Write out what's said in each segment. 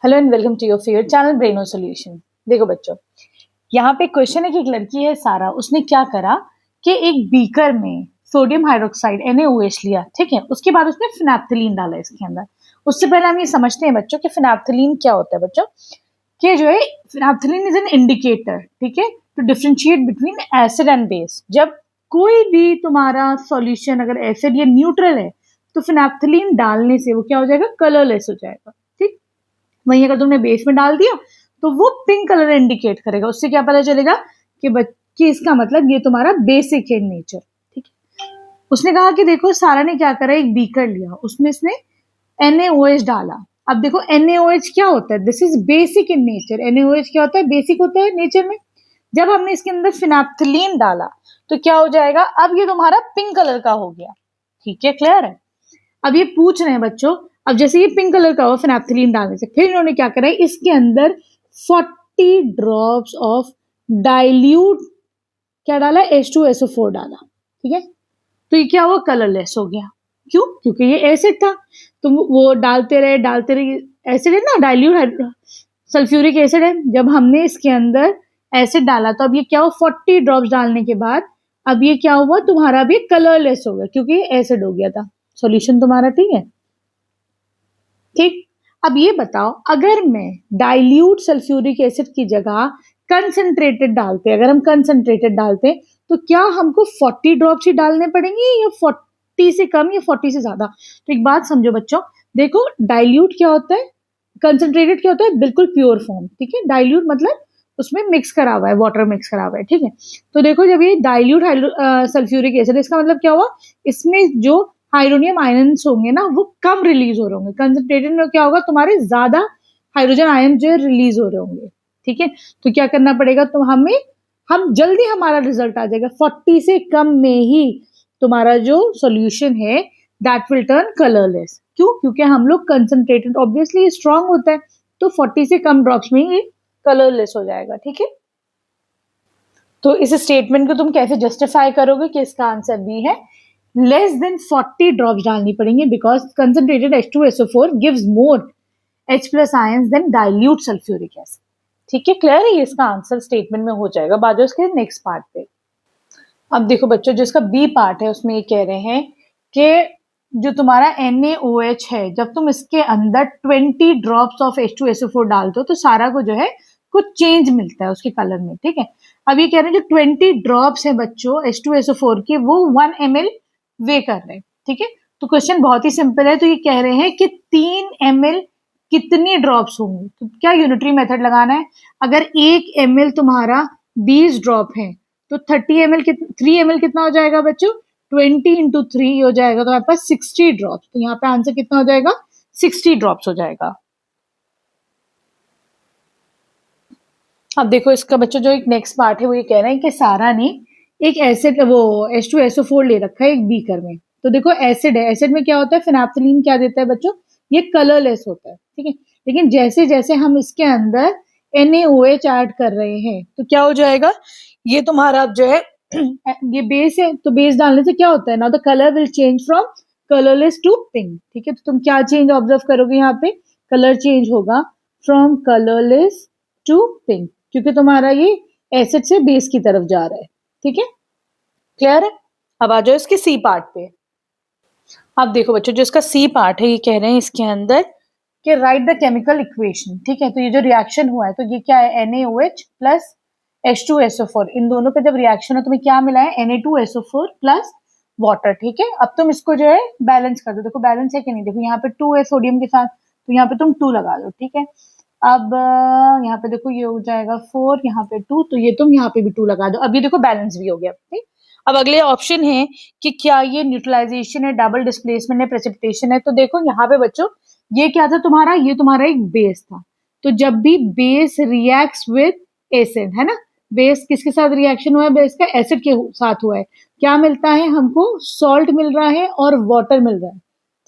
Hello and welcome to your favourite channel Braino solution. देखो बच्चों, यहाँ पे क्वेश्चन है कि एक लड़की है सारा, उसने क्या करा कि एक बीकर में सोडियम हाइड्रोक्साइड NaOH लिया, ठीक है। उसके बाद उसने फिनैप्थलीन डाला इसके अंदर। उससे पहले हम ये समझते हैं बच्चों कि फिनैप्थलीन क्या होता है। बच्चों कि जो है फिनैप्थलीन इज एन इंडिकेटर, ठीक है, to differentiate between acid and base. जब कोई भी तुम्हारा सॉल्यूशन अगर एसिड या न्यूट्रल है तो फिनैप्थलीन डालने से वो क्या हो जाएगा, कलरलेस हो जाएगा, ठीक। वहीं अगर तुमने बेस में डाल दिया तो वो पिंक कलर इंडिकेट करेगा। उससे क्या पता चलेगा कि इसका मतलब ये तुम्हारा बेसिक है नेचर, ठीक है। उसने कहा कि देखो सारा ने क्या करा, एक बीकर लिया, उसमें इसने NaOH डाला। अब देखो NaOH क्या होता है, this is basic in nature. NaOH क्या होता है, बेसिक होता है नेचर में। जब हमने इसके अंदर फिनैप्थलीन डाला तो क्या हो जाएगा, अब ये तुम्हारा पिंक कलर का हो गया, ठीक है, क्लियर है। अब ये पूछ रहे हैं बच्चों, अब जैसे ये पिंक कलर का हुआ फिनैप्थलीन डालने से, फिर इन्होंने क्या करा, इसके अंदर 40 ड्रॉप्स ऑफ डाइल्यूट क्या डाला, H2SO4 डाला, ठीक है। तो ये क्या हुआ, कलरलेस हो गया। क्यों? क्योंकि ये एसिड था। तुम वो डालते रहे, एसिड है ना, डाइल्यूट सल्फ्यूरिक एसिड है। जब हमने इसके अंदर एसिड डाला तो अब ये क्या हुआ, 40 ड्रॉप्स डालने के बाद अब ये क्या हुआ, तुम्हारा भी कलरलेस हो गया क्योंकि ये एसिड हो गया था सॉल्यूशन तुम्हारा, ठीक है, ठीक। अब ये बताओ, अगर मैं डाइल्यूट सल्फ्यूरिक एसिड की जगह कंसंट्रेटेड डालते, अगर हम कंसंट्रेटेड डालते तो क्या हमको 40 ड्रॉप्स ही डालने पड़ेंगे या 40 से कम या 40 से ज्यादा? तो एक बात समझो बच्चों, देखो डाइल्यूट क्या होता है, कंसंट्रेटेड क्या होता है, बिल्कुल प्योर फॉर्म, ठीक है। डाइल्यूट मतलब उसमें मिक्स करा हुआ है, वाटर मिक्स करा हुआ है, ठीक है। तो देखो जब ये डाइल्यूट सल्फ्यूरिक एसिड, इसका मतलब क्या हुआ, इसमें जो हाइड्रोनियम आयन्स होंगे ना वो कम रिलीज हो रहे होंगे। कंसंट्रेटेड में क्या होगा, तुम्हारे ज्यादा हाइड्रोजन आयन जो है रिलीज हो रहे होंगे, ठीक है। तो क्या करना पड़ेगा, तो हम जल्दी हमारा रिजल्ट आ जाएगा। 40 से कम में ही तुम्हारा जो सॉल्यूशन है दैट विल टर्न कलरलेस। क्यों? क्योंकि हम लोग कंसंट्रेटेड ऑब्वियसली स्ट्रांग होता है, तो 40 से कम ड्रॉप्स में ही कलरलेस हो जाएगा, ठीक है। तो इस स्टेटमेंट को तुम कैसे जस्टिफाई करोगे कि इसका आंसर बी है, लेस देन 40 ड्रॉप्स डालनी पड़ेंगे because concentrated H2SO4 gives more H+ ions than dilute sulphuric acid, ठीक है, क्लियर है। ये इसका आंसर स्टेटमेंट में हो जाएगा। बात है उसके नेक्स्ट पार्ट पे। अब देखो बच्चों, जो इसका बी पार्ट है उसमें ये कह रहे हैं कि जो तुम्हारा NaOH है, जब तुम इसके अंदर 20 ड्रॉप्स ऑफ H2SO4 डालते हो तो सारा को जो है कुछ चेंज मिलता है उसके कलर में, ठीक है। अब ये कह रहे हैं जो 20 ड्रॉप्स है बच्चों H2SO4 के, वो 1 ml वे कर रहे हैं, ठीक है। तो क्वेश्चन बहुत ही सिंपल है। तो ये कह रहे हैं कि 3 ml कितनी ड्रॉप्स होंगी, तो क्या यूनिटरी मेथड लगाना है। अगर 1 ml तुम्हारा 20 ड्रॉप है तो 3 ml कितना हो जाएगा बच्चों, 20 इंटू 3 हो जाएगा, तो आपके पास 60 ड्रॉप्स। तो यहाँ पे आंसर कितना हो जाएगा, 60 ड्रॉप्स हो जाएगा। अब देखो इसका बच्चों जो एक नेक्स्ट पार्ट है वो ये कह रहे हैं कि सारा ने एक एसिड वो H2SO4 ले रखा है एक बीकर में। तो देखो एसिड है, एसिड में क्या होता है, फिनैप्थलीन क्या देता है बच्चों, ये कलरलेस होता है, ठीक है। लेकिन जैसे जैसे हम इसके अंदर NaOH ऐड कर रहे हैं तो क्या हो जाएगा, ये तुम्हारा जो है ये बेस है, तो बेस डालने से क्या होता है ना, the colour will change from colourless to pink, ठीक है। तो तुम क्या चेंज ऑब्जर्व करोगे, यहाँ पे कलर चेंज होगा फ्रॉम कलरलेस टू पिंक, क्योंकि तुम्हारा ये एसिड से बेस की तरफ जा रहा है, ठीक है, क्लियर है। अब आ जाओ इसके सी पार्ट पे। अब देखो बच्चों, जो इसका सी पार्ट है ये कह रहे हैं इसके अंदर कि राइट द केमिकल इक्वेशन, ठीक है। तो ये जो रिएक्शन हुआ है तो ये क्या है, NaOH प्लस H2SO4, इन दोनों का जब रिएक्शन है तुम्हें क्या मिला है, Na2SO4 प्लस वाटर, ठीक है। अब तुम इसको जो है बैलेंस कर दो, देखो बैलेंस है कि नहीं, देखो यहाँ पे 2 है सोडियम के साथ, तो यहाँ पे तुम 2 लगा दो, ठीक है। अब यहाँ पे देखो ये हो जाएगा 4, यहाँ पे 2, तो ये तुम यहाँ पे भी 2 लगा दो। अब ये देखो बैलेंस भी हो गया, ठीक। अब अगले ऑप्शन है कि क्या ये न्यूट्रलाइजेशन है, डबल डिस्प्लेसमेंट है, प्रेसिपिटेशन है। तो देखो यहाँ पे बच्चों ये क्या था तुम्हारा, ये तुम्हारा एक बेस था। तो जब भी बेस रिएक्ट्स विद एसिड, है ना, बेस किसके साथ रिएक्शन हुआ है, बेस का एसिड के साथ हुआ है, क्या मिलता है हमको, सॉल्ट मिल रहा है और वाटर मिल रहा है,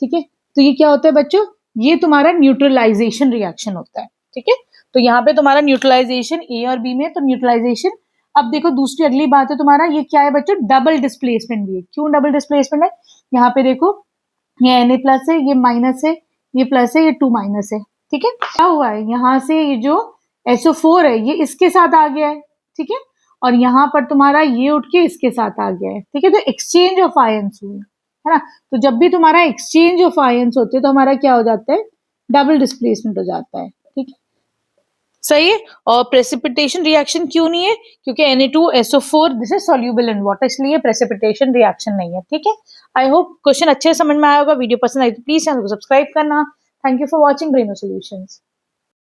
ठीक है। तो ये क्या होता है बच्चों, ये तुम्हारा न्यूट्रलाइजेशन रिएक्शन होता है, ठीक है। तो यहाँ पे तुम्हारा न्यूट्रलाइजेशन A और B में, तो न्यूट्रलाइजेशन। अब देखो दूसरी अगली बात है तुम्हारा, ये क्या है बच्चों, डबल डिस्प्लेसमेंट भी है। क्यों डबल डिस्प्लेसमेंट है, यहाँ पे देखो ये Na प्लस है, ये माइनस है, ये प्लस है, ये 2 माइनस है, ठीक है, क्या हुआ है यहाँ से ये जो SO4 है ये इसके साथ आ गया है, ठीक है, और यहाँ पर तुम्हारा ये उठ के इसके साथ आ गया है, ठीक है, तो एक्सचेंज ऑफ आयंस हुए, है ना। तो जब भी तुम्हारा एक्सचेंज ऑफ आयंस होते हैं तो हमारा क्या हो जाता है, डबल डिस्प्लेसमेंट हो जाता है, ठीक है, सही है। और प्रेसिपिटेशन रिएक्शन क्यों नहीं है, क्योंकि Na2SO4 this is soluble in water, इसलिए प्रेसिपिटेशन रिएक्शन नहीं है, ठीक है। आई होप क्वेश्चन अच्छे से समझ में आया होगा। वीडियो पसंद आई तो प्लीज चैनल को सब्सक्राइब करना। Thank you for watching Braino solutions.